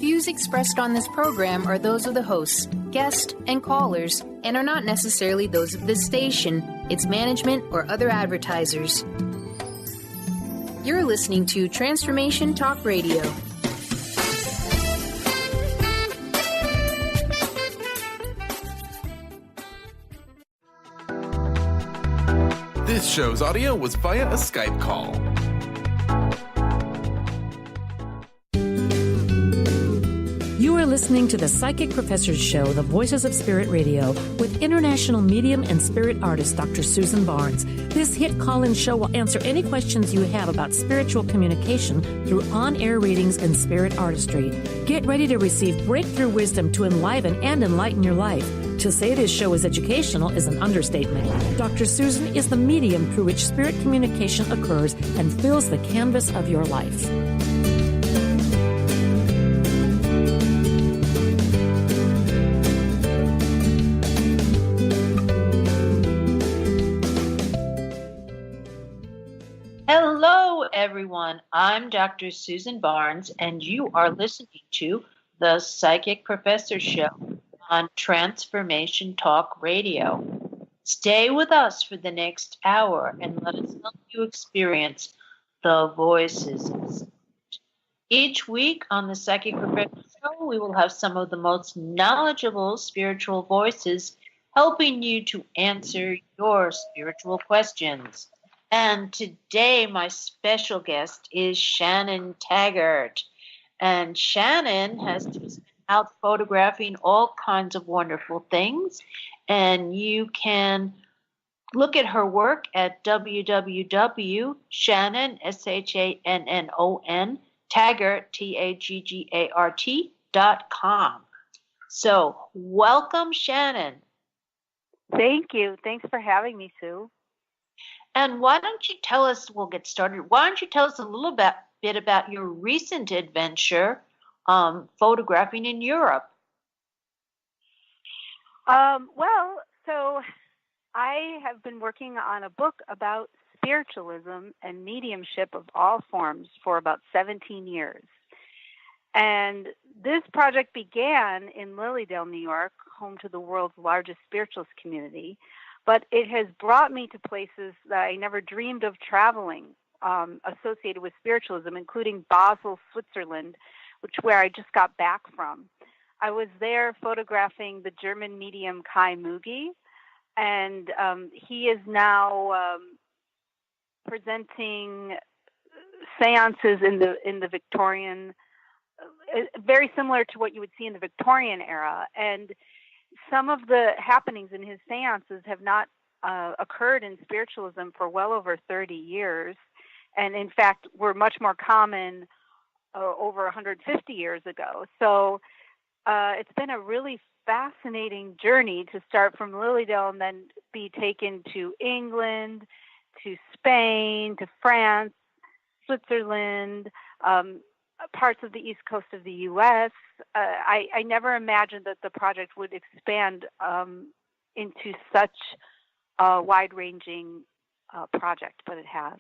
Views expressed on this program are those of the hosts, guests, and callers, and are not necessarily those of this station, its management, or other advertisers. You're listening to Transformation Talk Radio. This show's audio was via a Skype call. You are listening to the Psychic Professors Show, the Voices of Spirit Radio, with international medium and spirit artist Dr. Susan Barnes. This hit call-in show will answer any questions you have about spiritual communication through on-air readings and spirit artistry. Get ready to receive breakthrough wisdom to enliven and enlighten your life. To say this show is educational is an understatement. Dr. Susan is the medium through which spirit communication occurs and fills the canvas of your life. Hello, everyone. I'm Dr. Susan Barnes, and you are listening to the Psychic Professor Show on Transformation Talk Radio. Stay with us for the next hour and let us help you experience the voices of spirit. Each week on the Psychic Professor Show, we will have some of the most knowledgeable spiritual voices helping you to answer your spiritual questions. And today, my special guest is Shannon Taggart. And Shannon has just been out photographing all kinds of wonderful things. And you can look at her work at www.shannon, SHANNON, Taggart, TAGGART.com. So, welcome, Shannon. Thank you. Thanks for having me, Sue. And why don't you tell us, we'll get started, why don't you tell us a little bit about your recent adventure photographing in Europe? So I have been working on a book about spiritualism and mediumship of all forms for about 17 years. And this project began in Lilydale, New York, home to the world's largest spiritualist community. But it has brought me to places that I never dreamed of traveling associated with spiritualism, including Basel, Switzerland, where I just got back from. I was there photographing the German medium Kai Mugi, and he is now presenting seances in the Victorian, very similar to what you would see in the Victorian era. And some of the happenings in his seances have not occurred in spiritualism for well over 30 years, and in fact were much more common over 150 years ago. So it's been a really fascinating journey to start from Lilydale and then be taken to England, to Spain, to France, Switzerland, parts of the East Coast of the U.S. I never imagined that the project would expand into such a wide-ranging project, but it has.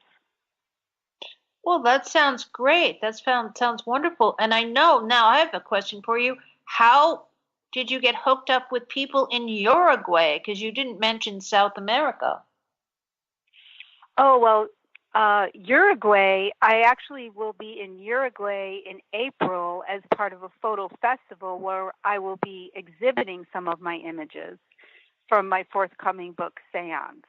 Well, that sounds great. That sounds wonderful. And I know, now I have a question for you. How did you get hooked up with people in Uruguay? Because you didn't mention South America. Oh, well, Uruguay, I actually will be in Uruguay in April as part of a photo festival where I will be exhibiting some of my images from my forthcoming book, SÉANCE.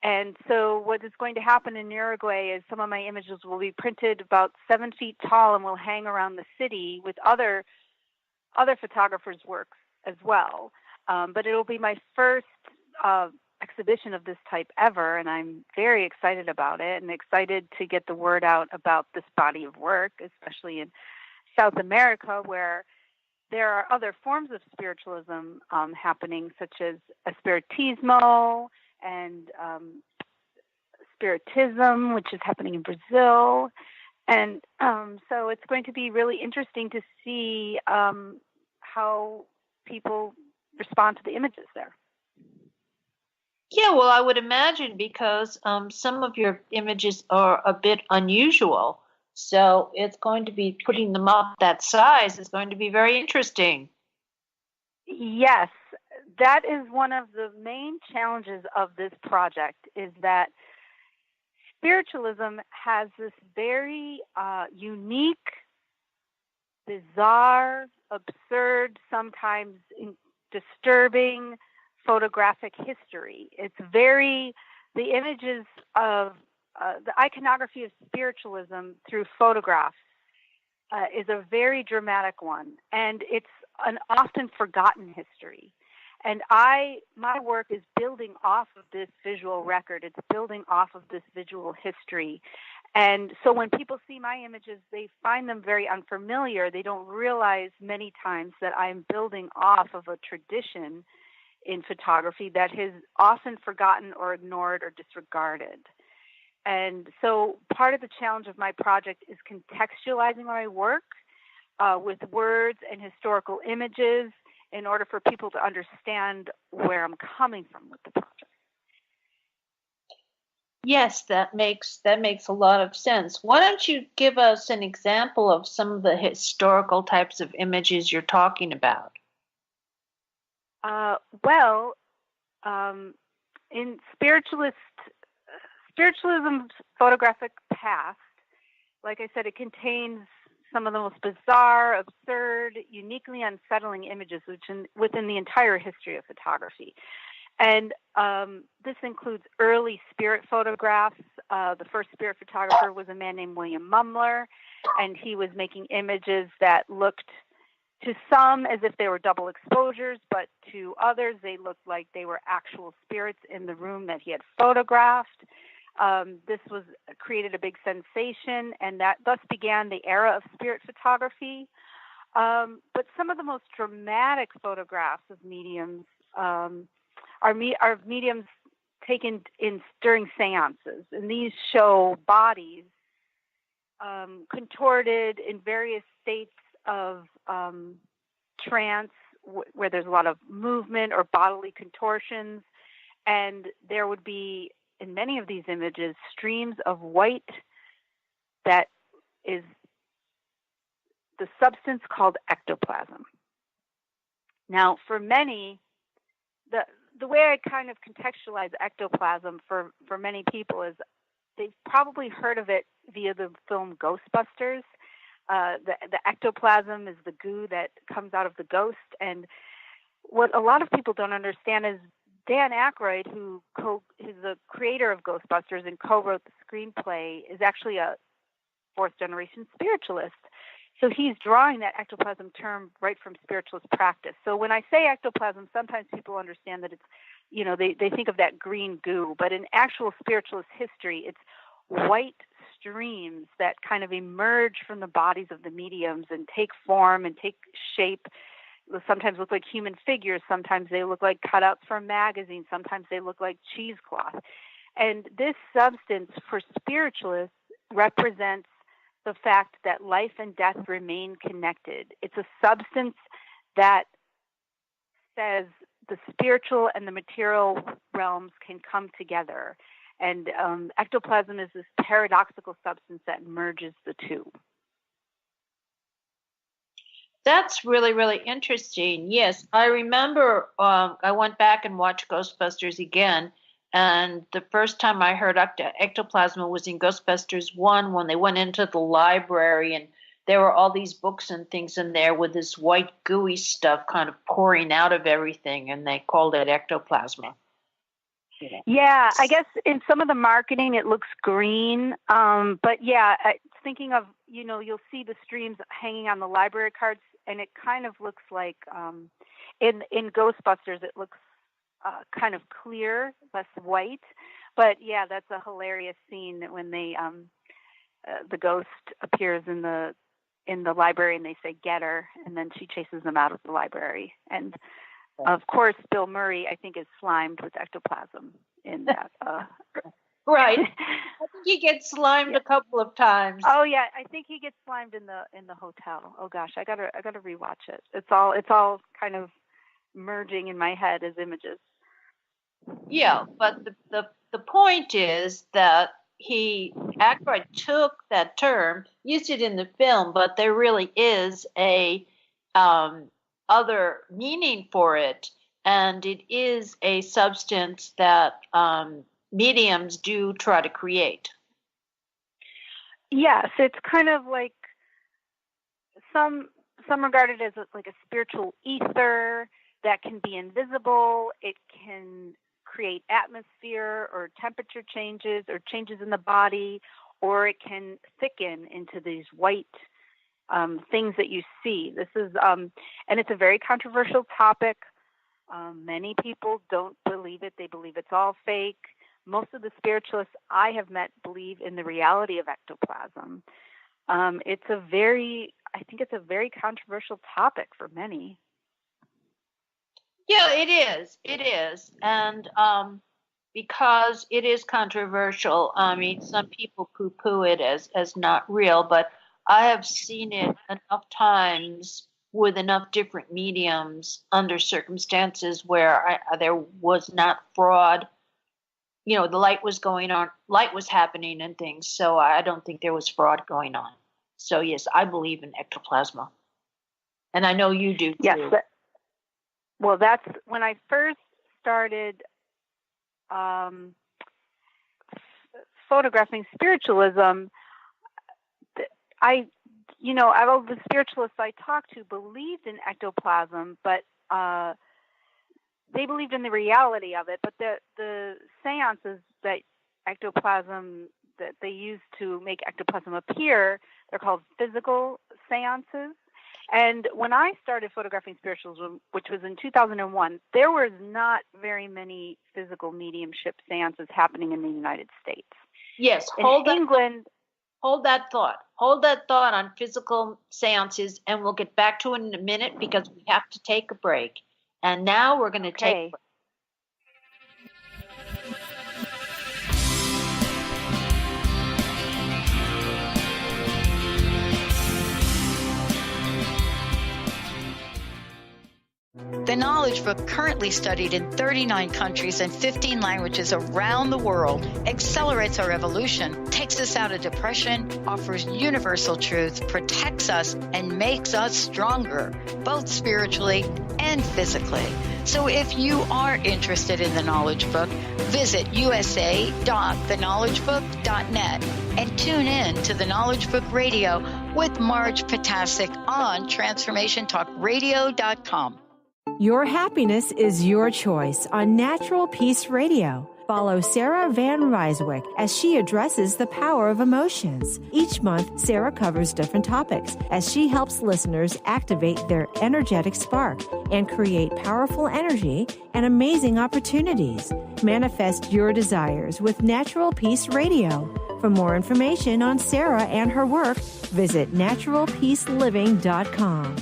And so what is going to happen in Uruguay is some of my images will be printed about 7 feet tall and will hang around the city with other photographers' works as well. But it will be my first exhibition of this type ever, and I'm very excited about it and excited to get the word out about this body of work, especially in South America, where there are other forms of spiritualism happening, such as Espiritismo and Spiritism, which is happening in Brazil. And so it's going to be really interesting to see how people respond to the images there. Yeah, well, I would imagine because some of your images are a bit unusual. So it's going to be putting them up that size is going to be very interesting. Yes, that is one of the main challenges of this project, is that spiritualism has this very unique, bizarre, absurd, sometimes disturbing photographic history. It's the images of the iconography of spiritualism through photographs is a very dramatic one, and it's an often forgotten history. And my work is building off of this visual record. It's building off of this visual history. And so when people see my images, they find them very unfamiliar. They don't realize many times that I'm building off of a tradition in photography that is often forgotten or ignored or disregarded. And so part of the challenge of my project is contextualizing my work with words and historical images in order for people to understand where I'm coming from with the project. Yes, that makes a lot of sense. Why don't you give us an example of some of the historical types of images you're talking about? In spiritualism's photographic past, like I said, it contains some of the most bizarre, absurd, uniquely unsettling images within the entire history of photography. And this includes early spirit photographs. The first spirit photographer was a man named William Mumler, and he was making images that looked to some as if they were double exposures, but to others they looked like they were actual spirits in the room that he had photographed. This created a big sensation, and that thus began the era of spirit photography. But some of the most dramatic photographs of mediums are mediums taken during seances, and these show bodies contorted in various states of trance, where there's a lot of movement or bodily contortions, and there would be, in many of these images, streams of white that is the substance called ectoplasm. Now, for many, the way I kind of contextualize ectoplasm for many people is they've probably heard of it via the film Ghostbusters. The ectoplasm is the goo that comes out of the ghost. And what a lot of people don't understand is Dan Aykroyd, who is the creator of Ghostbusters and co-wrote the screenplay, is actually a fourth-generation spiritualist. So he's drawing that ectoplasm term right from spiritualist practice. So when I say ectoplasm, sometimes people understand that it's, they think of that green goo, but in actual spiritualist history, it's white streams that kind of emerge from the bodies of the mediums and take form and take shape. They sometimes look like human figures. Sometimes they look like cutouts from magazines. Sometimes they look like cheesecloth. And this substance for spiritualists represents the fact that life and death remain connected. It's a substance that says the spiritual and the material realms can come together. And ectoplasm is this paradoxical substance that merges the two. That's really, really interesting. Yes, I remember I went back and watched Ghostbusters again. And the first time I heard ectoplasm was in Ghostbusters 1 when they went into the library and there were all these books and things in there with this white gooey stuff kind of pouring out of everything, and they called it ectoplasm. Yeah, I guess in some of the marketing it looks green. But yeah, thinking of, you'll see the streams hanging on the library cards, and it kind of looks like in Ghostbusters it looks kind of clear, less white. But yeah, that's a hilarious scene when they the ghost appears in the library and they say "get her," and then she chases them out of the library. And of course, Bill Murray, I think, is slimed with ectoplasm in that. Right. I think he gets slimed a couple of times. Oh yeah, I think he gets slimed in the hotel. Oh gosh, I gotta rewatch it. It's all kind of merging in my head as images. Yeah, but the point is that Aykroyd took that term, used it in the film, but there really is a other meaning for it, and it is a substance that mediums do try to create. Yes, it's kind of like some regard it as like a spiritual ether that can be invisible. It can create atmosphere or temperature changes or changes in the body, or it can thicken into these white things that you see. This is, and it's a very controversial topic. Many people don't believe it. They believe it's all fake. Most of the spiritualists I have met believe in the reality of ectoplasm. I think it's a very controversial topic for many. Yeah, it is. It is. And because it is controversial, I mean, some people poo-poo it as not real, but I have seen it enough times with enough different mediums under circumstances where there was not fraud. You know, the light was going on, light was happening and things, so I don't think there was fraud going on. So, yes, I believe in ectoplasm. And I know you do, too. Yes. Well, that's when I first started photographing spiritualism. All the spiritualists I talked to believed in ectoplasm, but they believed in the reality of it. But the seances that they use to make ectoplasm appear, they're called physical seances. And when I started photographing spiritualism, which was in 2001, there was not very many physical mediumship seances happening in the United States. Yes, hold that thought. Hold that thought on physical seances, and we'll get back to it in a minute because we have to take a break. And now we're going to take a break. The Knowledge Book, currently studied in 39 countries and 15 languages around the world, accelerates our evolution, takes us out of depression, offers universal truth, protects us, and makes us stronger, both spiritually and physically. So if you are interested in the Knowledge Book, visit usa.theknowledgebook.net and tune in to the Knowledge Book Radio with Marge Potasic on TransformationTalkRadio.com. Your happiness is your choice on Natural Peace Radio. Follow Sarah Van Ryswick as she addresses the power of emotions. Each month, Sarah covers different topics as she helps listeners activate their energetic spark and create powerful energy and amazing opportunities. Manifest your desires with Natural Peace Radio. For more information on Sarah and her work, visit naturalpeaceliving.com.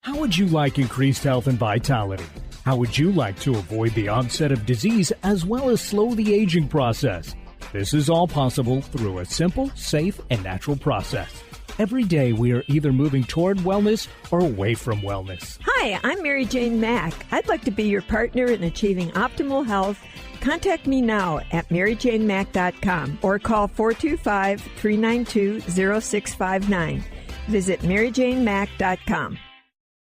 How would you like increased health and vitality? How would you like to avoid the onset of disease as well as slow the aging process? This is all possible through a simple, safe, and natural process. Every day we are either moving toward wellness or away from wellness. Hi, I'm Mary Jane Mack. I'd like to be your partner in achieving optimal health. Contact me now at maryjanemack.com or call 425-392-0659. Visit maryjanemack.com.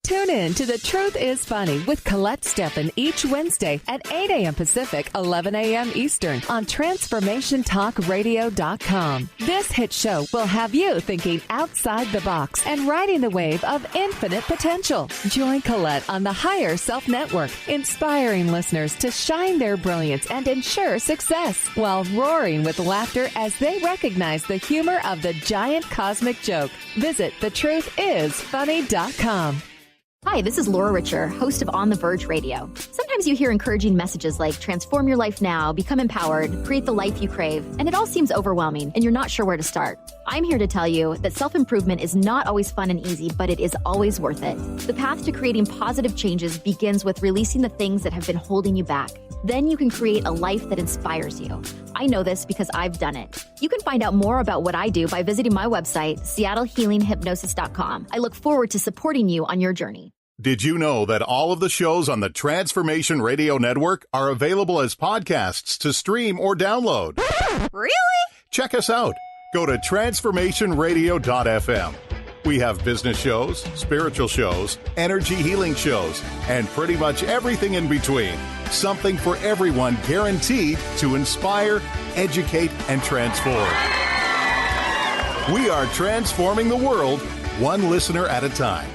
Tune in to The Truth is Funny with Colette Steffen each Wednesday at 8 a.m. Pacific, 11 a.m. Eastern on TransformationTalkRadio.com. This hit show will have you thinking outside the box and riding the wave of infinite potential. Join Colette on the Higher Self Network, inspiring listeners to shine their brilliance and ensure success while roaring with laughter as they recognize the humor of the giant cosmic joke. Visit TheTruthIsFunny.com. Hi, this is Laura Richer, host of On the Verge Radio. Sometimes you hear encouraging messages like transform your life now, become empowered, create the life you crave, and it all seems overwhelming and you're not sure where to start. I'm here to tell you that self-improvement is not always fun and easy, but it is always worth it. The path to creating positive changes begins with releasing the things that have been holding you back. Then you can create a life that inspires you. I know this because I've done it. You can find out more about what I do by visiting my website, SeattleHealingHypnosis.com. I look forward to supporting you on your journey. Did you know that all of the shows on the Transformation Radio Network are available as podcasts to stream or download? Really? Check us out. Go to transformationradio.fm. We have business shows, spiritual shows, energy healing shows, and pretty much everything in between. Something for everyone, guaranteed to inspire, educate, and transform. We are transforming the world, one listener at a time.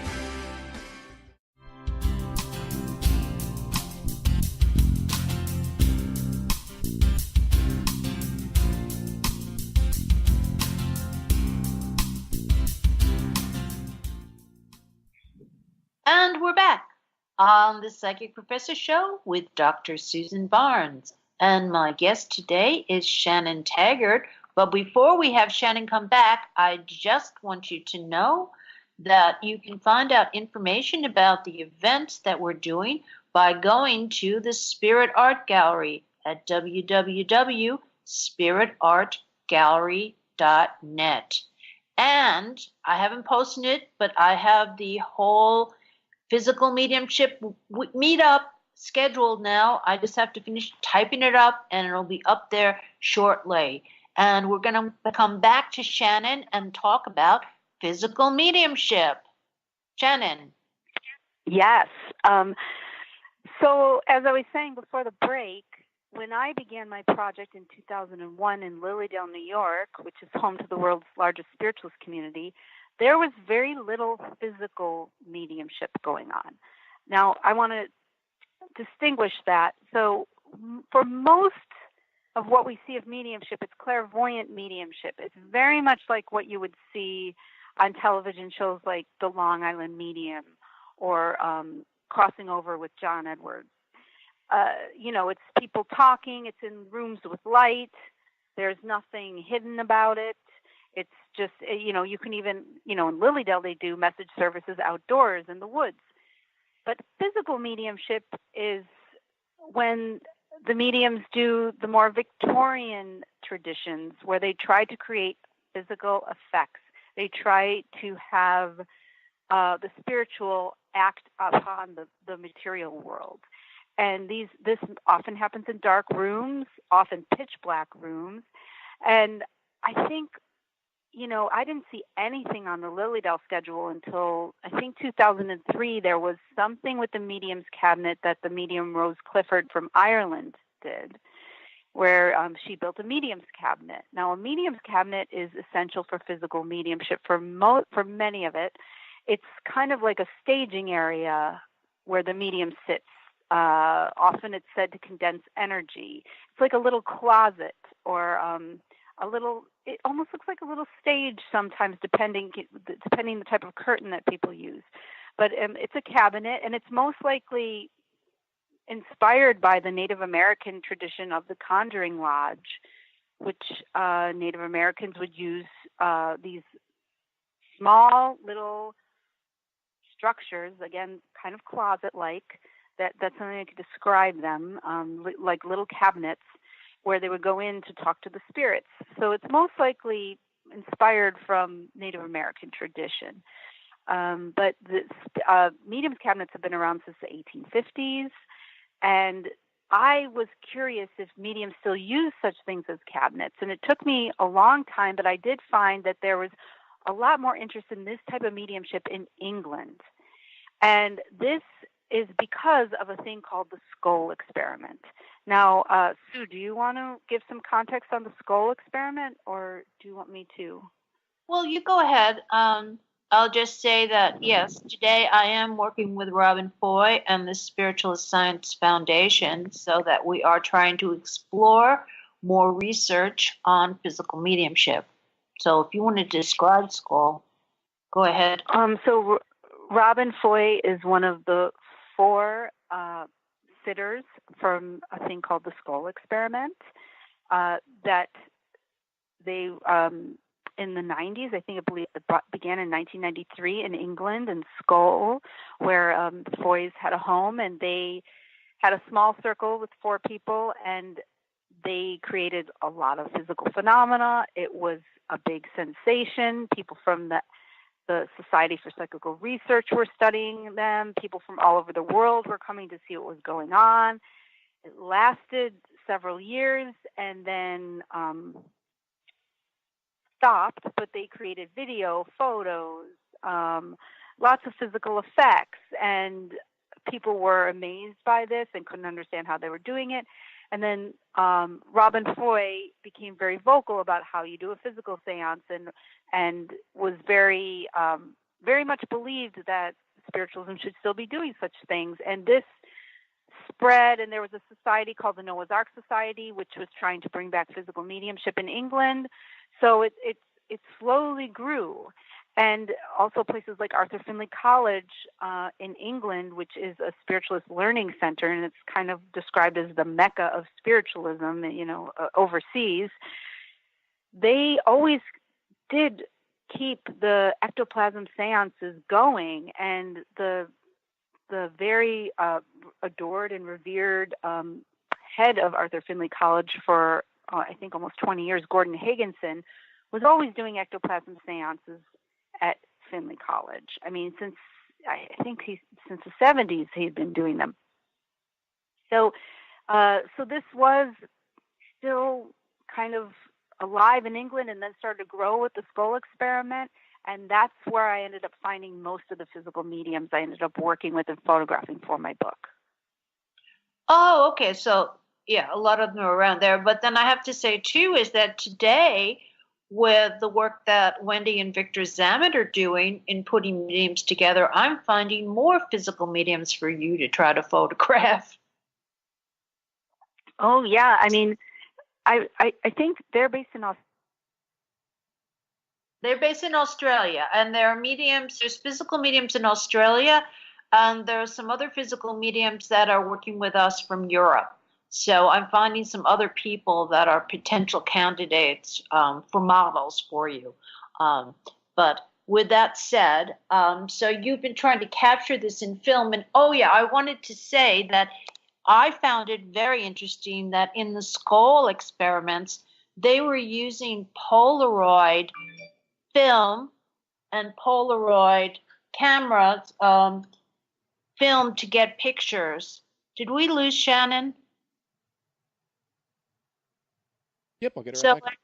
And we're back on the Psychic Professor Show with Dr. Susan Barnes. And my guest today is Shannon Taggart. But before we have Shannon come back, I just want you to know that you can find out information about the events that we're doing by going to the Spirit Art Gallery at www.spiritartgallery.net. And I haven't posted it, but I have the whole physical mediumship meetup scheduled now. I just have to finish typing it up, and it'll be up there shortly. And we're going to come back to Shannon and talk about physical mediumship. Shannon. Yes. So as I was saying before the break, when I began my project in 2001 in Lilydale, New York, which is home to the world's largest spiritualist community, there was very little physical mediumship going on. Now, I want to distinguish that. So for most of what we see of mediumship, it's clairvoyant mediumship. It's very much like what you would see on television shows like The Long Island Medium or Crossing Over with John Edwards. It's people talking. It's in rooms with light. There's nothing hidden about it. It's just, you can even, in Lilydale, they do message services outdoors in the woods. But physical mediumship is when the mediums do the more Victorian traditions where they try to create physical effects. They try to have the spiritual act upon the material world. And this often happens in dark rooms, often pitch black rooms. And I think, I didn't see anything on the Lilydale schedule until, I think, 2003. There was something with the medium's cabinet that the medium Rose Clifford from Ireland did, where she built a medium's cabinet. Now, a medium's cabinet is essential for physical mediumship. For many of it, it's kind of like a staging area where the medium sits. Often it's said to condense energy. It's like a little closet or it almost looks like a little stage sometimes, depending the type of curtain that people use. But it's a cabinet, and it's most likely inspired by the Native American tradition of the Conjuring Lodge, which Native Americans would use these small little structures, again, kind of closet-like. That's something I could describe them, like little cabinets where they would go in to talk to the spirits. So it's most likely inspired from Native American tradition. But the medium's cabinets have been around since the 1850s. And I was curious if mediums still use such things as cabinets. And it took me a long time, but I did find that there was a lot more interest in this type of mediumship in England. And this is because of a thing called the skull experiment. Now, Sue, do you want to give some context on the skull experiment, or do you want me to? Well, you go ahead. I'll just say that, yes, today I am working with Robin Foy and the Spiritualist Science Foundation so that we are trying to explore more research on physical mediumship. So if you want to describe skull, go ahead. So Robin Foy is one of the 4 sitters from a thing called the skull experiment that they in the 90s, I believe it began in 1993 in England, in Skull, where the Foys had a home, and they had a small circle with 4 people, and they created a lot of physical phenomena. It was a big sensation. People from the Society for Psychical Research were studying them. People from all over the world were coming to see what was going on. It lasted several years and then stopped, but they created video, photos, lots of physical effects, and people were amazed by this and couldn't understand how they were doing it. And then Robin Foy became very vocal about how you do a physical seance, and was very much believed that spiritualism should still be doing such things. And this spread, and there was a society called the Noah's Ark Society, which was trying to bring back physical mediumship in England. So it slowly grew. And also places like Arthur Findlay College in England, which is a spiritualist learning center, and it's kind of described as the Mecca of spiritualism, overseas. They always did keep the ectoplasm seances going, and the very adored and revered head of Arthur Findlay College for, I think, almost 20 years, Gordon Higginson, was always doing ectoplasm seances at Findlay College. I mean, since the 70s, he'd been doing them. So this was still kind of alive in England, and then started to grow with the skull experiment. And that's where I ended up finding most of the physical mediums I ended up working with and photographing for my book. Oh, okay. So, yeah, a lot of them are around there. But then I have to say, too, is that today, with the work that Wendy and Victor Zammit are doing in putting mediums together, I'm finding more physical mediums for you to try to photograph. Oh, yeah. I mean, I think they're based in Australia. They're based in Australia, and there are mediums. There's physical mediums in Australia, and there are some other physical mediums that are working with us from Europe. So I'm finding some other people that are potential candidates for models for you. But with that said, so you've been trying to capture this in film. And, oh, yeah, I wanted to say that I found it very interesting that in the skull experiments, they were using Polaroid film and Polaroid cameras film to get pictures. Did we lose Shannon? Yep, I'll get her back.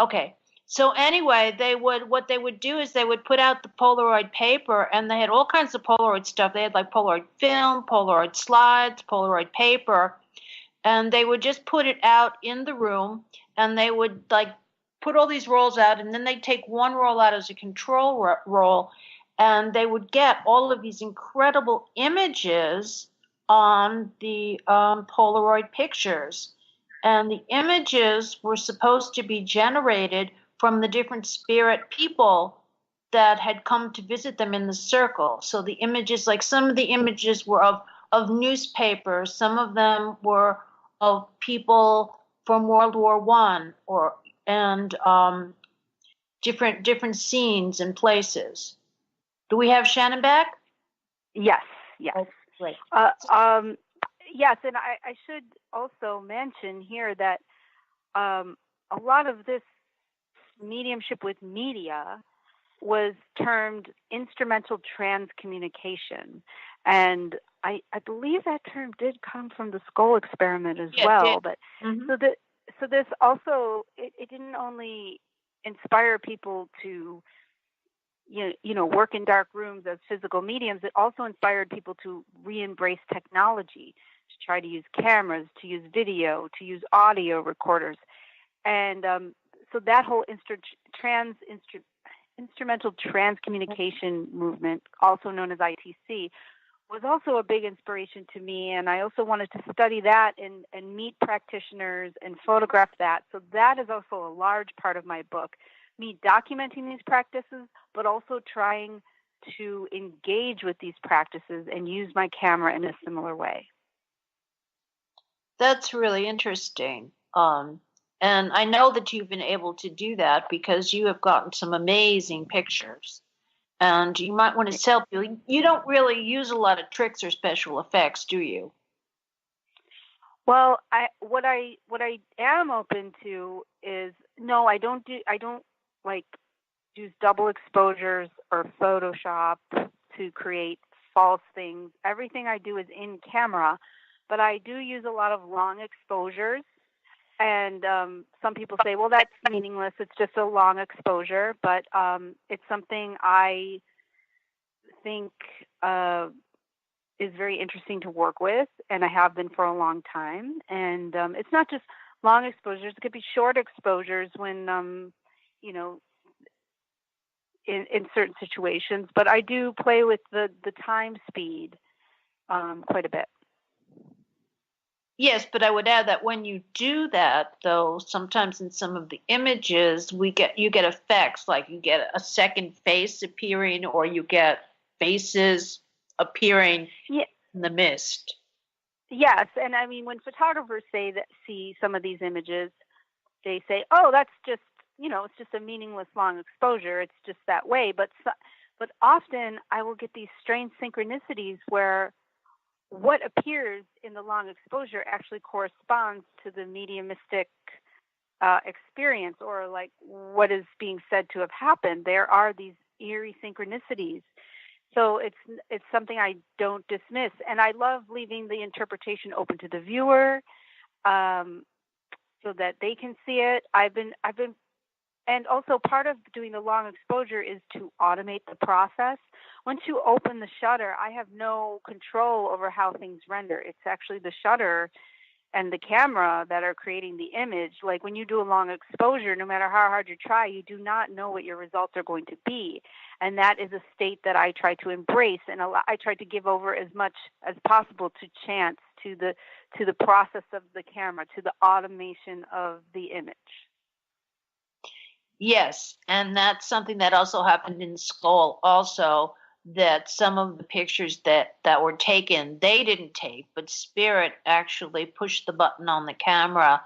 Okay. So anyway, what they would do is they would put out the Polaroid paper, and they had all kinds of Polaroid stuff. They had like Polaroid film, Polaroid slides, Polaroid paper, and they would just put it out in the room, and they would like put all these rolls out, and then they'd take one roll out as a control roll, and they would get all of these incredible images on the Polaroid pictures. And the images were supposed to be generated from the different spirit people that had come to visit them in the circle. So the images, like some of the images were of newspapers, some of them were of people from World War I, and different scenes and places. Do we have Shannon back? Yes. Oh, great. Yes, and I should also mention here that a lot of this mediumship with media was termed instrumental transcommunication, and I believe that term did come from the skull experiment as well. But so this also it didn't only inspire people to work in dark rooms as physical mediums. It also inspired people to re-embrace technology, to try to use cameras, to use video, to use audio recorders. And so that whole instrumental transcommunication movement, also known as ITC, was also a big inspiration to me. And I also wanted to study that and meet practitioners and photograph that. So that is also a large part of my book, me documenting these practices, but also trying to engage with these practices and use my camera in a similar way. That's really interesting. And I know that you've been able to do that because you have gotten some amazing pictures. And you might want to tell people, you don't really use a lot of tricks or special effects, do you? Well, what I am open to is, no, I don't like use double exposures or Photoshop to create false things. Everything I do is in camera, but I do use a lot of long exposures. And some people say, well, that's meaningless. It's just a long exposure. But it's something I think is very interesting to work with, and I have been for a long time. And it's not just long exposures. It could be short exposures when, in certain situations. But I do play with the time speed quite a bit. Yes, but I would add that when you do that, though, sometimes in some of the images, you get effects, like you get a second face appearing, or you get faces appearing in the mist. Yes, and I mean, when photographers see some of these images, they say, "Oh, that's just it's just a meaningless long exposure. It's just that way." But often I will get these strange synchronicities where what appears in the long exposure actually corresponds to the mediumistic experience, or like what is being said to have happened. There are these eerie synchronicities. So it's something I don't dismiss. And I love leaving the interpretation open to the viewer so that they can see it. I've been and also part of doing the long exposure is to automate the process. Once you open the shutter, I have no control over how things render. It's actually the shutter and the camera that are creating the image. Like when you do a long exposure, no matter how hard you try, you do not know what your results are going to be. And that is a state that I try to embrace, and I try to give over as much as possible to chance, to the process of the camera, to the automation of the image. Yes, and that's something that also happened in Skull also, that some of the pictures that were taken, they didn't take, but Spirit actually pushed the button on the camera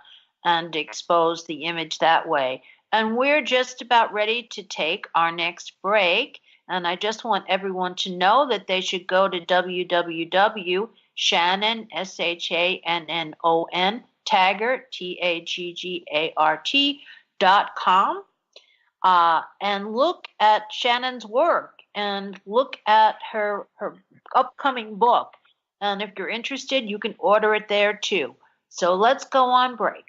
and exposed the image that way. And we're just about ready to take our next break, and I just want everyone to know that they should go to www.Shannon, SHANNON, Taggart, TAGGART.com. And look at Shannon's work and look at her upcoming book. And if you're interested, you can order it there too. So let's go on break.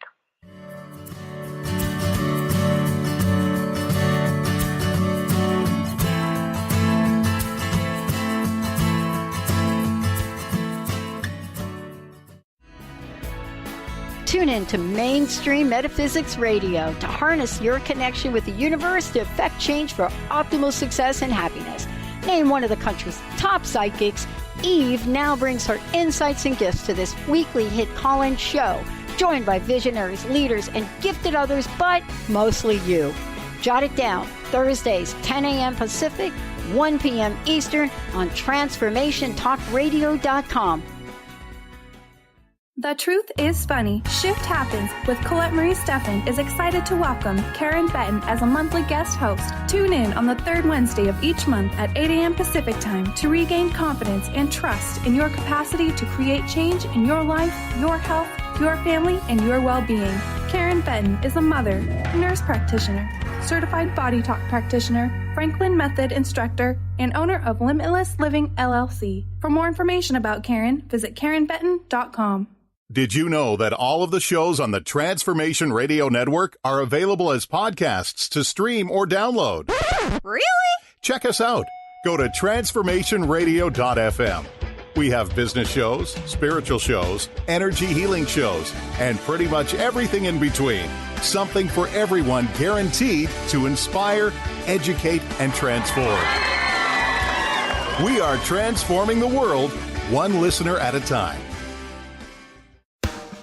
Tune in to Mainstream Metaphysics Radio to harness your connection with the universe to effect change for optimal success and happiness. Named one of the country's top psychics, Eve now brings her insights and gifts to this weekly hit call-in show, joined by visionaries, leaders, and gifted others, but mostly you. Jot it down, Thursdays, 10 a.m. Pacific, 1 p.m. Eastern on TransformationTalkRadio.com. The Truth is Funny. Shift Happens with Colette Marie Steffen is excited to welcome Karen Benton as a monthly guest host. Tune in on the third Wednesday of each month at 8 a.m. Pacific Time to regain confidence and trust in your capacity to create change in your life, your health, your family, and your well-being. Karen Benton is a mother, nurse practitioner, certified body talk practitioner, Franklin Method instructor, and owner of Limitless Living LLC. For more information about Karen, visit KarenBenton.com. Did you know that all of the shows on the Transformation Radio Network are available as podcasts to stream or download? Really? Check us out. Go to transformationradio.fm. We have business shows, spiritual shows, energy healing shows, and pretty much everything in between. Something for everyone, guaranteed to inspire, educate, and transform. We are transforming the world, one listener at a time.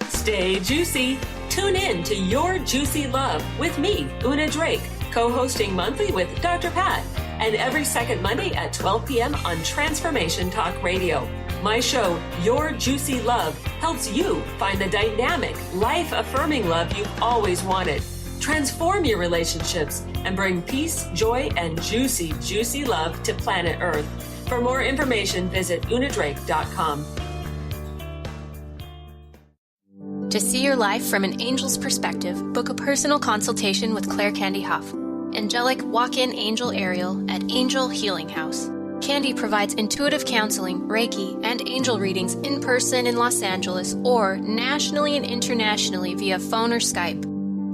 Stay juicy. Tune in to Your Juicy Love with me, Una Drake, co-hosting monthly with Dr. Pat, and every second Monday at 12 p.m. on Transformation Talk Radio. My show, Your Juicy Love, helps you find the dynamic, life-affirming love you've always wanted. Transform your relationships and bring peace, joy, and juicy, juicy love to planet Earth. For more information, visit unadrake.com. To see your life from an angel's perspective, book a personal consultation with Claire Candy Huff. angelic walk-in angel Ariel at Angel Healing House. Candy provides intuitive counseling, Reiki, and angel readings in person in Los Angeles or nationally and internationally via phone or Skype.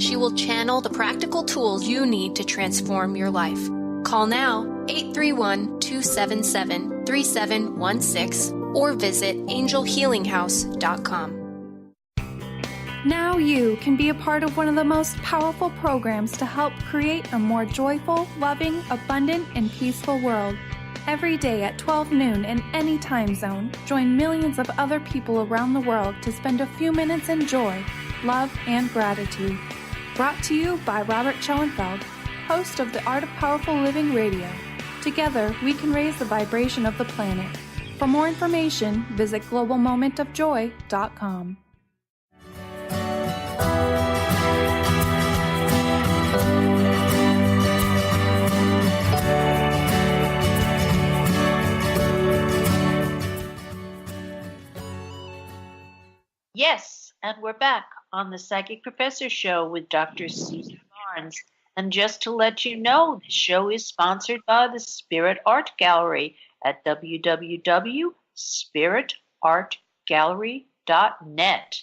She will channel the practical tools you need to transform your life. Call now 831-277-3716 or visit angelhealinghouse.com. Now you can be a part of one of the most powerful programs to help create a more joyful, loving, abundant, and peaceful world. Every day at 12 noon in any time zone, join millions of other people around the world to spend a few minutes in joy, love, and gratitude. Brought to you by Robert Schoenfeld, host of the Art of Powerful Living Radio. Together, we can raise the vibration of the planet. For more information, visit globalmomentofjoy.com. Yes, and we're back on the Psychic Professor Show with Dr. Susan Barnes. And just to let you know, the show is sponsored by the Spirit Art Gallery at www.spiritartgallery.net.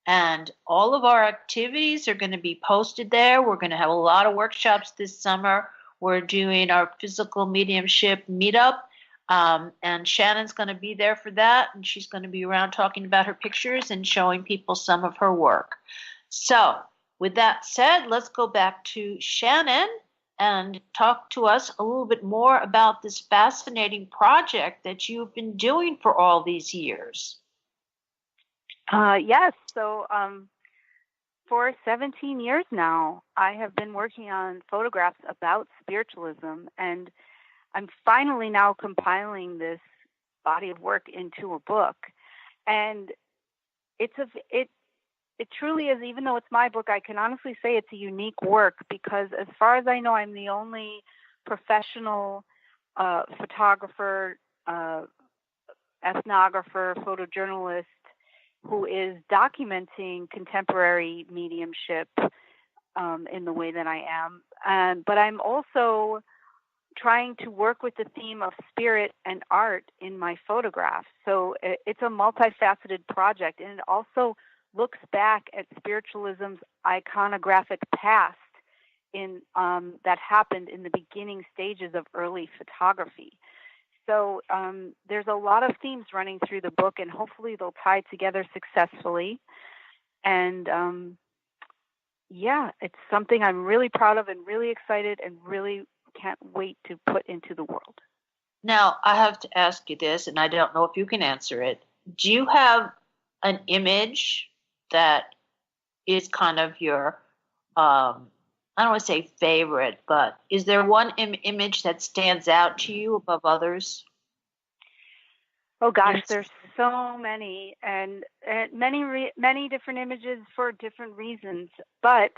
And all of our activities are going to be posted there. We're going to have a lot of workshops this summer. We're doing our physical mediumship meetup. And Shannon's going to be there for that. And she's going to be around talking about her pictures and showing people some of her work. So with that said, let's go back to Shannon and talk to us a little bit more about this fascinating project that you've been doing for all these years. Yes. So for 17 years now, I have been working on photographs about spiritualism, and I'm finally now compiling this body of work into a book. And it truly is, even though it's my book, I can honestly say it's a unique work because as far as I know, I'm the only professional photographer, ethnographer, photojournalist who is documenting contemporary mediumship in the way that I am. But I'm also trying to work with the theme of spirit and art in my photographs. So it's a multifaceted project, and it also looks back at spiritualism's iconographic past in that happened in the beginning stages of early photography. So there's a lot of themes running through the book, and hopefully they'll tie together successfully. And yeah, it's something I'm really proud of and really excited and really can't wait to put into the world. Now, I have to ask you this, and I don't know if you can answer it. Do you have an image that is kind of your, I don't want to say favorite, but is there one image that stands out to you above others? Oh gosh, there's so many, and many different images for different reasons. But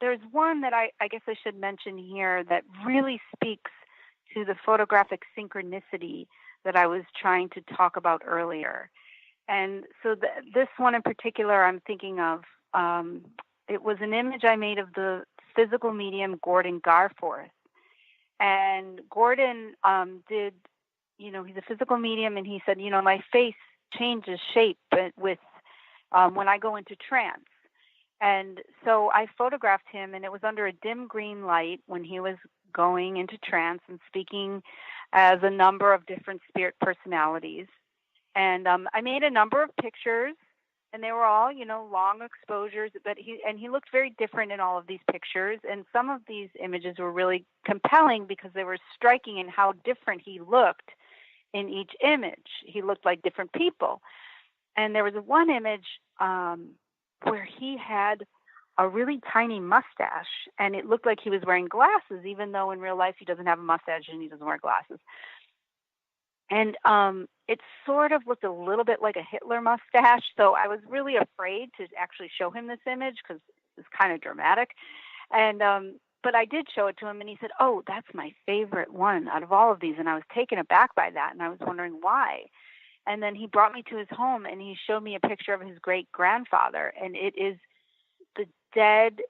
there's one that I guess I should mention here that really speaks to the photographic synchronicity that I was trying to talk about earlier. And so this one in particular I'm thinking of, it was an image I made of the physical medium Gordon Garforth. And Gordon did, he's a physical medium, and he said, my face changes shape with when I go into trance. And so I photographed him, and it was under a dim green light when he was going into trance and speaking as a number of different spirit personalities. And I made a number of pictures, and they were all, long exposures, but he looked very different in all of these pictures. And some of these images were really compelling because they were striking in how different he looked in each image. He looked like different people. And there was one image where he had a really tiny mustache, and it looked like he was wearing glasses, even though in real life he doesn't have a mustache and he doesn't wear glasses. And it sort of looked a little bit like a Hitler mustache, so I was really afraid to actually show him this image because it's kind of dramatic. And but I did show it to him, and he said, "Oh, that's my favorite one out of all of these." And I was taken aback by that, and I was wondering why. And then he brought me to his home, and he showed me a picture of his great-grandfather, and it is the dead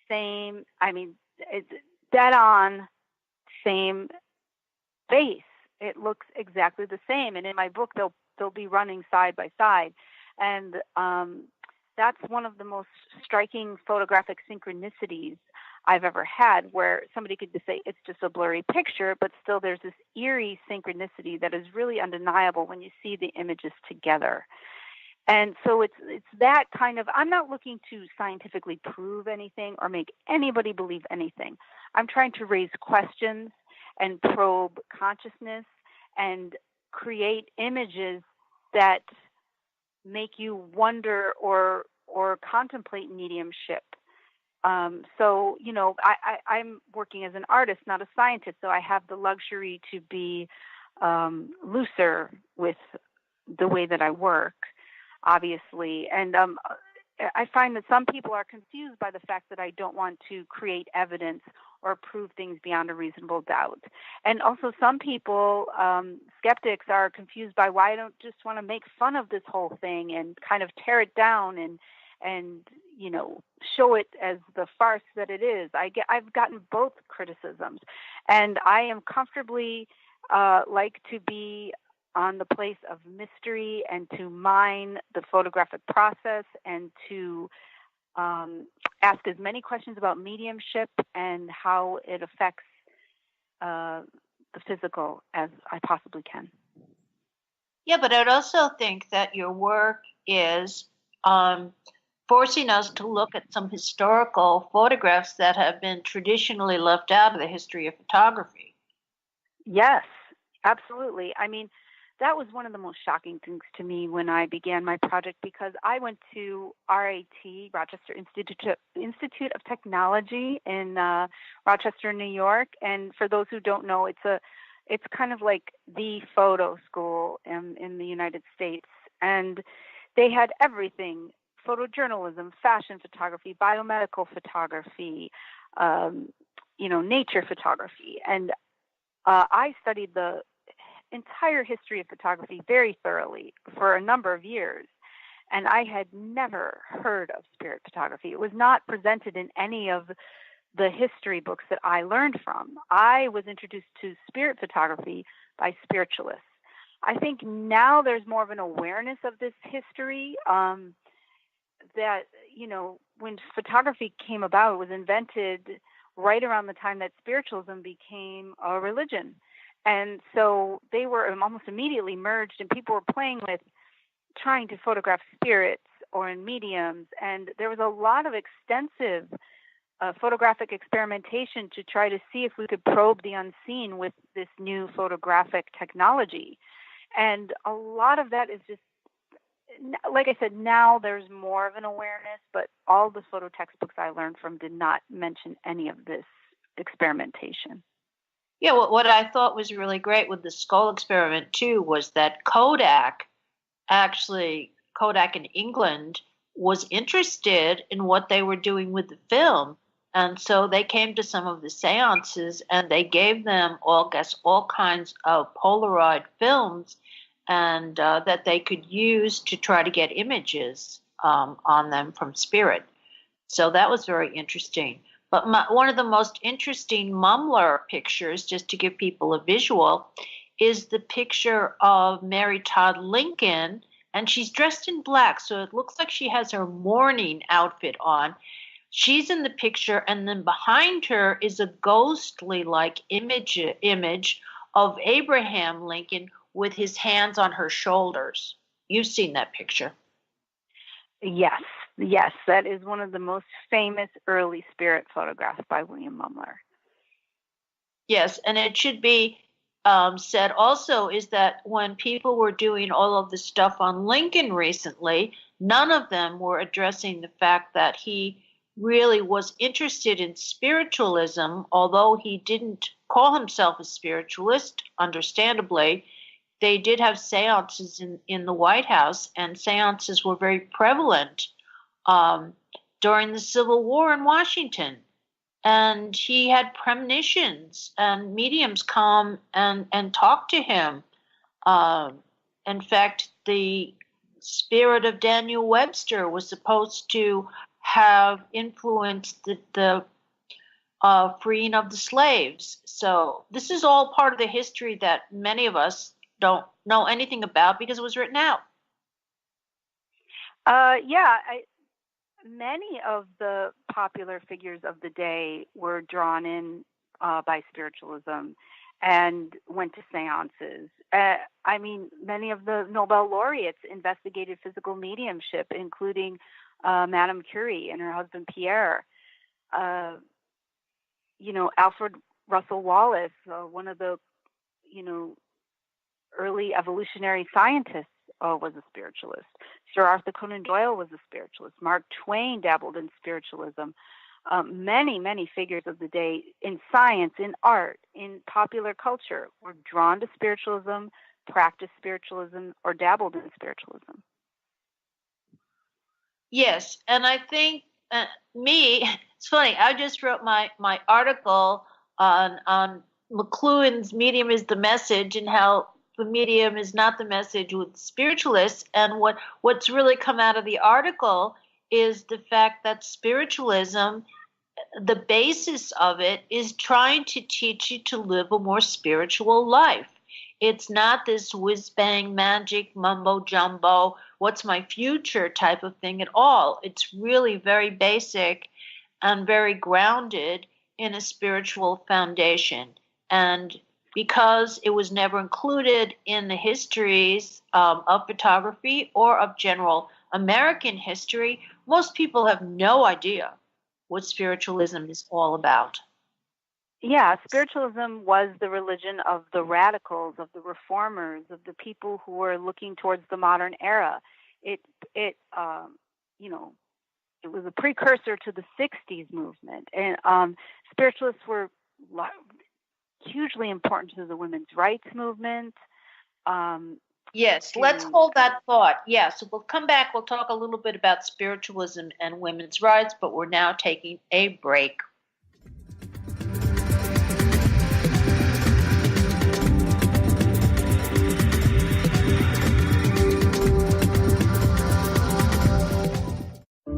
same. I mean, it's dead on same face. It looks exactly the same. And in my book, they'll be running side by side. And that's one of the most striking photographic synchronicities I've ever had, where somebody could just say it's just a blurry picture, but still there's this eerie synchronicity that is really undeniable when you see the images together. And so it's that kind of, I'm not looking to scientifically prove anything or make anybody believe anything. I'm trying to raise questions and probe consciousness and create images that make you wonder or contemplate mediumship. So, you know, I'm working as an artist, not a scientist, so I have the luxury to be looser with the way that I work, obviously. And I find that some people are confused by the fact that I don't want to create evidence or prove things beyond a reasonable doubt. And also some people, skeptics, are confused by why I don't just want to make fun of this whole thing and kind of tear it down and you know, show it as the farce that it is. I've gotten both criticisms, and I am comfortably like to be on the place of mystery and to mine the photographic process and to ask as many questions about mediumship and how it affects the physical as I possibly can. Yeah, but I'd also think that your work is forcing us to look at some historical photographs that have been traditionally left out of the history of photography. Yes, absolutely. I mean, that was one of the most shocking things to me when I began my project, because I went to RIT, Rochester Institute of Technology in Rochester, New York. And for those who don't know, it's kind of like the photo school in the United States. And they had everything: photojournalism, fashion photography, biomedical photography, you know, nature photography. And I studied the entire history of photography very thoroughly for a number of years. And I had never heard of spirit photography. It was not presented in any of the history books that I learned from. I was introduced to spirit photography by spiritualists. I think now there's more of an awareness of this history, that, you know, when photography came about, it was invented right around the time that spiritualism became a religion. And so they were almost immediately merged, and people were playing with trying to photograph spirits or in mediums. And there was a lot of extensive photographic experimentation to try to see if we could probe the unseen with this new photographic technology. And a lot of that is just, like I said, now there's more of an awareness, but all the photo textbooks I learned from did not mention any of this experimentation. Yeah, well, what I thought was really great with the skull experiment, too, was that Kodak in England, was interested in what they were doing with the film. And so they came to some of the seances, and they gave them all kinds of Polaroid films, and that they could use to try to get images on them from spirit. So that was very interesting. But one of the most interesting Mumler pictures, just to give people a visual, is the picture of Mary Todd Lincoln, and she's dressed in black, so it looks like she has her mourning outfit on. She's in the picture, and then behind her is a ghostly-like image of Abraham Lincoln with his hands on her shoulders. You've seen that picture. Yes, that is one of the most famous early spirit photographs by William Mumler. Yes, and it should be said also is that when people were doing all of the stuff on Lincoln recently, none of them were addressing the fact that he really was interested in spiritualism, although he didn't call himself a spiritualist, understandably. They did have seances in the White House, and seances were very prevalent during the Civil War in Washington. And he had premonitions, and mediums come and talk to him. In fact, the spirit of Daniel Webster was supposed to have influenced the freeing of the slaves. So this is all part of the history that many of us don't know anything about because it was written out. Many of the popular figures of the day were drawn in by spiritualism and went to seances. Many of the Nobel laureates investigated physical mediumship, including Madame Curie and her husband Pierre. Alfred Russel Wallace, one of the, early evolutionary scientists, was a spiritualist. Sir Arthur Conan Doyle was a spiritualist. Mark Twain dabbled in spiritualism. Many figures of the day in science, in art, in popular culture were drawn to spiritualism, practiced spiritualism, or dabbled in spiritualism. Yes, and I think it's funny, I just wrote my article on McLuhan's Medium is the Message and how the medium is not the message with spiritualists. And what's really come out of the article is the fact that spiritualism, the basis of it is trying to teach you to live a more spiritual life. It's not this whiz-bang magic mumbo-jumbo, what's my future type of thing at all. It's really very basic and very grounded in a spiritual foundation. And because it was never included in the histories of photography or of general American history, most people have no idea what spiritualism is all about. Yeah, spiritualism was the religion of the radicals, of the reformers, of the people who were looking towards the modern era. It was a precursor to the 60s movement. And spiritualists were hugely important to the women's rights movement. Yes, let's hold that thought. Yes, we'll come back. We'll talk a little bit about spiritualism and women's rights, but we're now taking a break.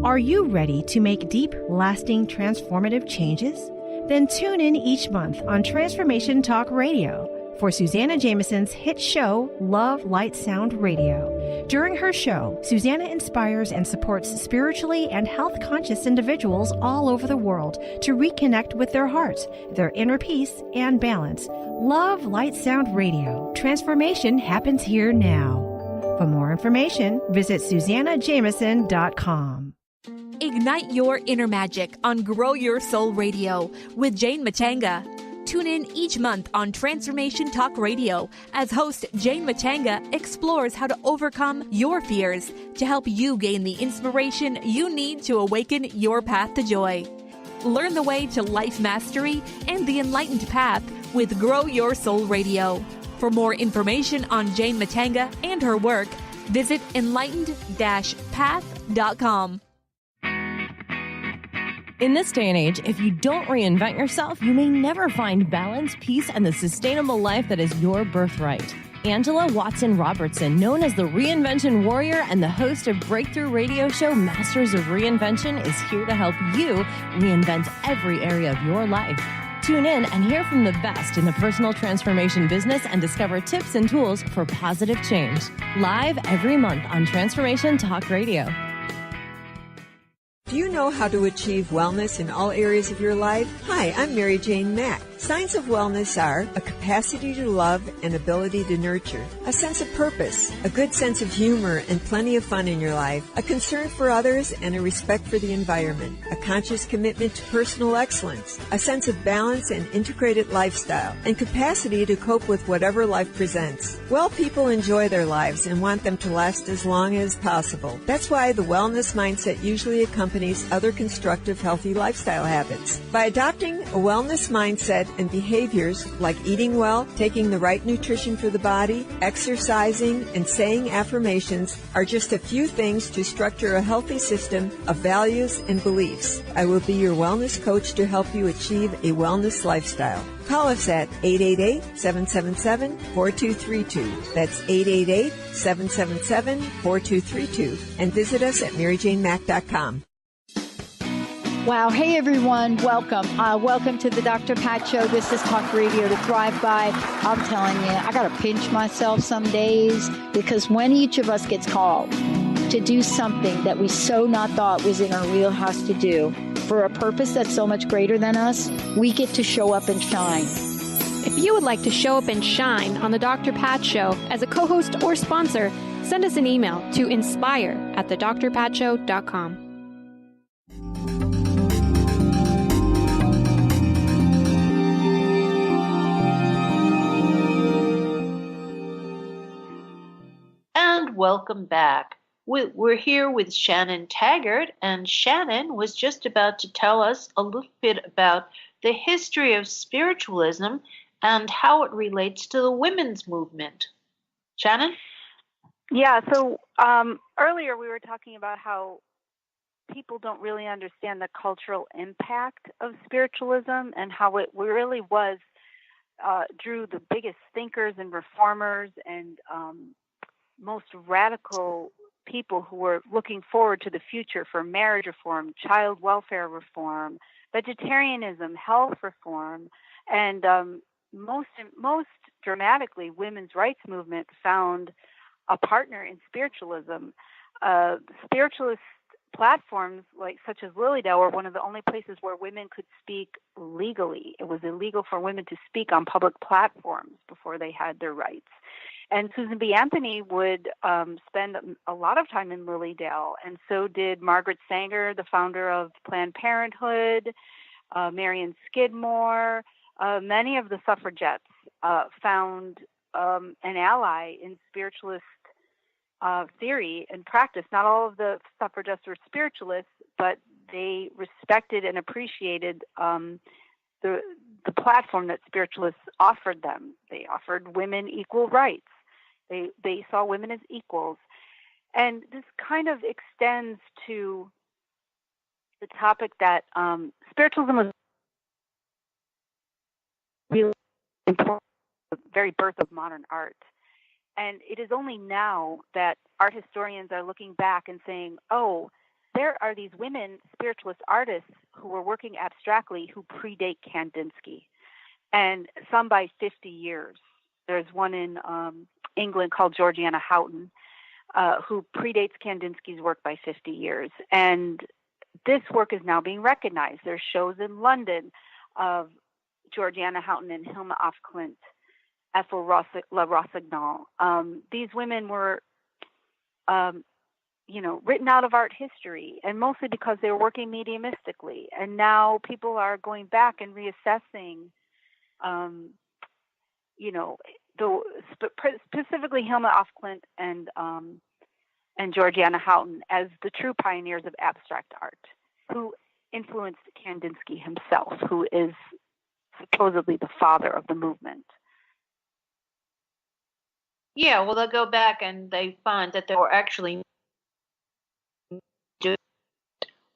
Are you ready to make deep, lasting, transformative changes? Then tune in each month on Transformation Talk Radio for Susanna Jameson's hit show, Love, Light, Sound Radio. During her show, Susanna inspires and supports spiritually and health-conscious individuals all over the world to reconnect with their hearts, their inner peace, and balance. Love, Light, Sound Radio. Transformation happens here now. For more information, visit SusannaJameson.com. Ignite your inner magic on Grow Your Soul Radio with Jane Matanga. Tune in each month on Transformation Talk Radio as host Jane Matanga explores how to overcome your fears to help you gain the inspiration you need to awaken your path to joy. Learn the way to life mastery and the enlightened path with Grow Your Soul Radio. For more information on Jane Matanga and her work, visit enlightened-path.com. In this day and age, if you don't reinvent yourself, you may never find balance, peace, and the sustainable life that is your birthright. Angela Watson Robertson, known as the Reinvention Warrior and the host of breakthrough radio show Masters of Reinvention, is here to help you reinvent every area of your life. Tune in and hear from the best in the personal transformation business and discover tips and tools for positive change. Live every month on Transformation Talk Radio. Do you know how to achieve wellness in all areas of your life? Hi, I'm Mary Jane Mack. Signs of wellness are a capacity to love and ability to nurture, a sense of purpose, a good sense of humor and plenty of fun in your life, a concern for others and a respect for the environment, a conscious commitment to personal excellence, a sense of balance and integrated lifestyle, and capacity to cope with whatever life presents. Well, people enjoy their lives and want them to last as long as possible. That's why the wellness mindset usually accompanies other constructive, healthy lifestyle habits. By adopting a wellness mindset and behaviors like eating well, taking the right nutrition for the body, exercising, and saying affirmations are just a few things to structure a healthy system of values and beliefs. I will be your wellness coach to help you achieve a wellness lifestyle. Call us at 888-777-4232. That's 888-777-4232. And visit us at MaryJaneMack.com. Wow. Hey, everyone. Welcome. Welcome to the Dr. Pat Show. This is Talk Radio to Thrive By. I'm telling you, I got to pinch myself some days because when each of us gets called to do something that we so not thought was in our wheelhouse to do for a purpose that's so much greater than us, we get to show up and shine. If you would like to show up and shine on the Dr. Pat Show as a co-host or sponsor, send us an email to inspire@thedrpatshow.com. And welcome back. We're here with Shannon Taggart, and Shannon was just about to tell us a little bit about the history of spiritualism and how it relates to the women's movement. Shannon? Yeah, so earlier we were talking about how people don't really understand the cultural impact of spiritualism and how it really was, drew the biggest thinkers and reformers and most radical people who were looking forward to the future for marriage reform, child welfare reform, vegetarianism, health reform, and most dramatically, women's rights movement found a partner in spiritualism. Spiritualist platforms such as Lilydale were one of the only places where women could speak legally. It was illegal for women to speak on public platforms before they had their rights. And Susan B. Anthony would spend a lot of time in Lilydale, and so did Margaret Sanger, the founder of Planned Parenthood, Marion Skidmore. Many of the suffragettes found an ally in spiritualist theory and practice. Not all of the suffragettes were spiritualists, but they respected and appreciated the platform that spiritualists offered them. They offered women equal rights. They saw women as equals. And this kind of extends to the topic that spiritualism was really important, the very birth of modern art. And it is only now that art historians are looking back and saying, oh, there are these women spiritualist artists who were working abstractly who predate Kandinsky, and some by 50 years. There's one in England called Georgiana Houghton, who predates Kandinsky's work by 50 years. And this work is now being recognized. There's shows in London of Georgiana Houghton and Hilma af Klint, Ethel La Rossignol. These women were, written out of art history, and mostly because they were working mediumistically. And now people are going back and reassessing, specifically Hilma af Klint and Georgiana Houghton as the true pioneers of abstract art, who influenced Kandinsky himself, who is supposedly the father of the movement. Yeah, well, they'll go back and they find that there were actually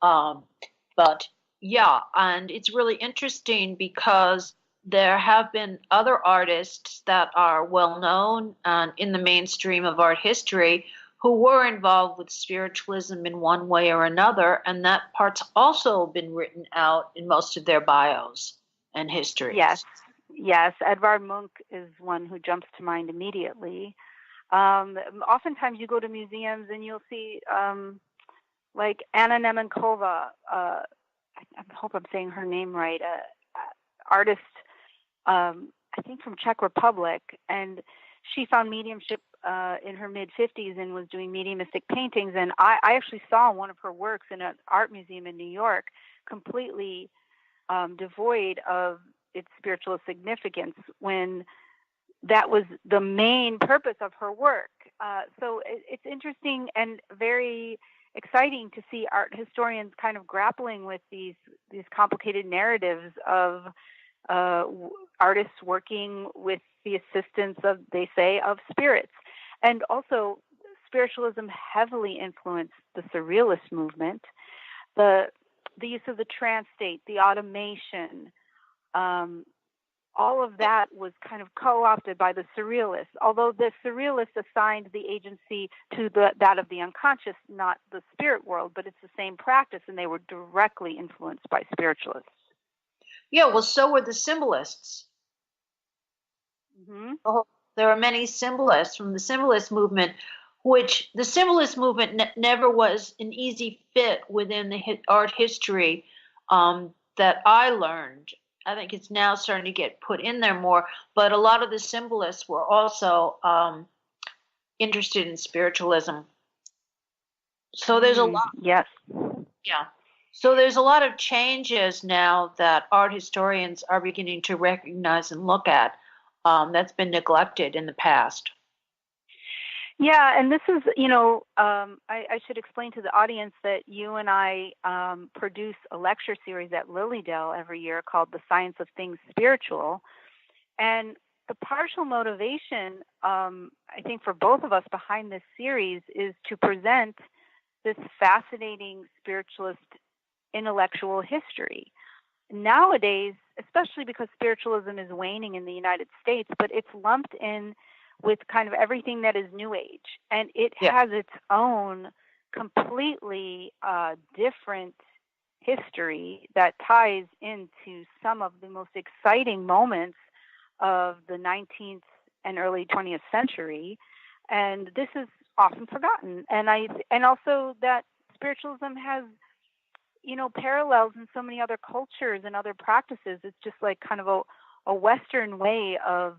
but yeah, and it's really interesting because there have been other artists that are well known and in the mainstream of art history who were involved with spiritualism in one way or another, and that part's also been written out in most of their bios and histories. Yes. Edvard Munch is one who jumps to mind immediately. Oftentimes you go to museums and you'll see like Anna Nemenkova, I hope I'm saying her name right, artist, I think from Czech Republic, and she found mediumship in her mid-50s and was doing mediumistic paintings. And I actually saw one of her works in an art museum in New York, completely devoid of its spiritual significance, when that was the main purpose of her work. So it's interesting and very exciting to see art historians kind of grappling with these complicated narratives of artists working with the assistance of, they say, of spirits. And also, spiritualism heavily influenced the Surrealist movement, the use of the trance state, the automation, all of that was kind of co-opted by the Surrealists, although the Surrealists assigned the agency to that of the unconscious, not the spirit world, but it's the same practice, and they were directly influenced by spiritualists. Yeah, well, so were the symbolists. Mm-hmm. Oh, there are many symbolists from the symbolist movement, which the symbolist movement never was an easy fit within the art history that I learned. I think it's now starting to get put in there more, but a lot of the symbolists were also interested in spiritualism. So there's a lot. Yes. Yeah. So there's a lot of changes now that art historians are beginning to recognize and look at that's been neglected in the past. Yeah, and this is, I should explain to the audience that you and I produce a lecture series at Lilydale every year called The Science of Things Spiritual. And the partial motivation, I think, for both of us behind this series is to present this fascinating spiritualist intellectual history. Nowadays, especially because spiritualism is waning in the United States, but it's lumped in with kind of everything that is New Age. And it has its own completely different history that ties into some of the most exciting moments of the 19th and early 20th century. And this is often forgotten. And also that spiritualism has, parallels in so many other cultures and other practices. It's just like kind of a Western way of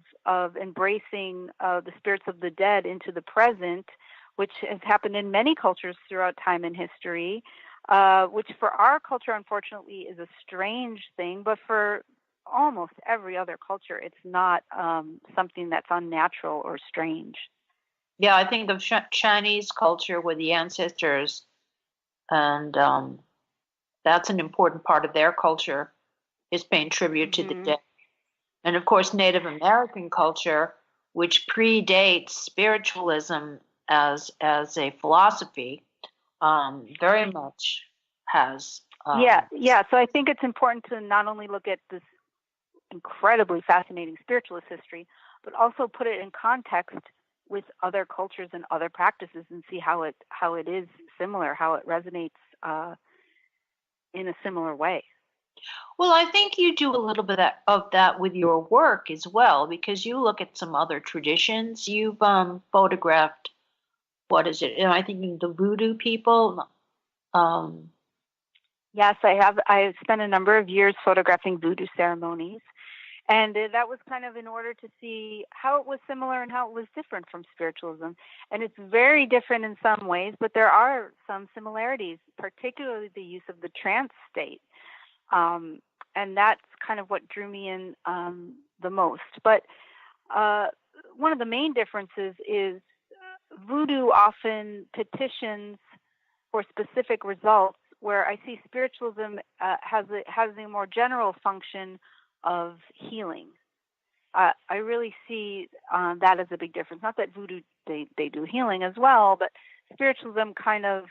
embracing the spirits of the dead into the present, which has happened in many cultures throughout time and history, which for our culture, unfortunately, is a strange thing, but for almost every other culture, it's not something that's unnatural or strange. Yeah, I think of Chinese culture with the ancestors, and that's an important part of their culture, is paying tribute to the dead. And of course, Native American culture, which predates spiritualism as a philosophy, very much has. Yeah. So I think it's important to not only look at this incredibly fascinating spiritualist history, but also put it in context with other cultures and other practices, and see how it is similar, how it resonates in a similar way. Well, I think you do a little bit of that with your work as well, because you look at some other traditions. You've photographed, what is it? Am I thinking the voodoo people? Yes, I have. I spent a number of years photographing voodoo ceremonies, and that was kind of in order to see how it was similar and how it was different from spiritualism. And it's very different in some ways, but there are some similarities, particularly the use of the trance state. And that's kind of what drew me in the most. But one of the main differences is voodoo often petitions for specific results, where I see spiritualism has a more general function of healing. I really see that as a big difference. Not that voodoo, they do healing as well, but spiritualism kind of,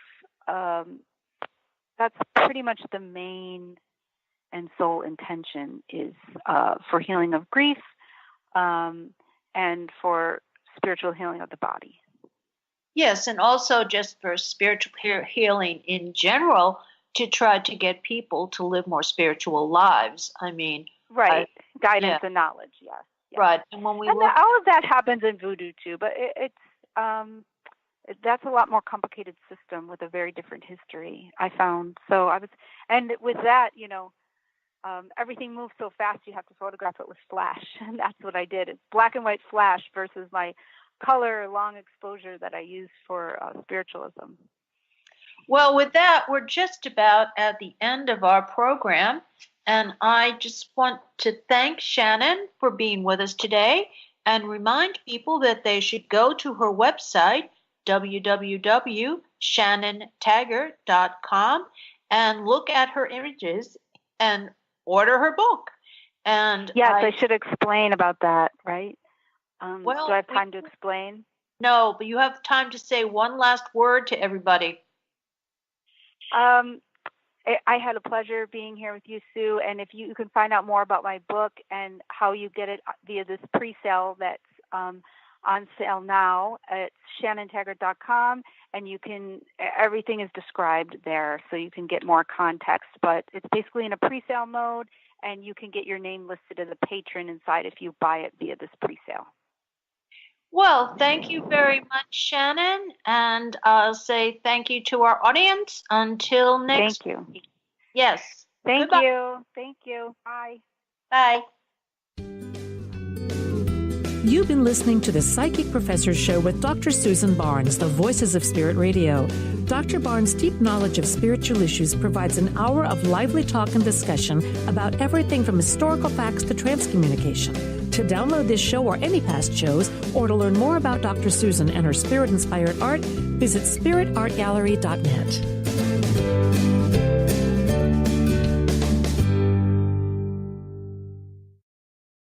that's pretty much the main and sole intention is for healing of grief and for spiritual healing of the body. Yes, and also just for spiritual healing in general, to try to get people to live more spiritual lives. I mean, right, guidance and knowledge. Yes. Right, and when all of that happens in voodoo too, but it's that's a lot more complicated system with a very different history, I found. So and with that, everything moves so fast, you have to photograph it with flash, and that's what I did. It's black and white flash versus my color long exposure that I use for spiritualism. Well, with that, we're just about at the end of our program, and I just want to thank Shannon for being with us today and remind people that they should go to her website, www.shannontaggart.com, and look at her images and order her book. And yes, I should explain about that, right? Well, do I have time to explain? No, but you have time to say one last word to everybody. I had a pleasure being here with you, Sue. And if you can find out more about my book and how you get it via this pre-sale that's on sale now, it's shannontaggart.com, and everything is described there, so you can get more context. But it's basically in a pre-sale mode, and you can get your name listed as a patron inside if you buy it via this pre-sale. Well, thank you very much, Shannon, and I'll say thank you to our audience. Until next week. Thank you. Yes. Thank Goodbye. you. Thank you. Bye. Bye. You've been listening to the Psychic Professor Show with Dr. Susan Barnes, the Voices of Spirit Radio. Dr. Barnes' deep knowledge of spiritual issues provides an hour of lively talk and discussion about everything from historical facts to transcommunication. To download this show or any past shows, or to learn more about Dr. Susan and her spirit-inspired art, visit spiritartgallery.net.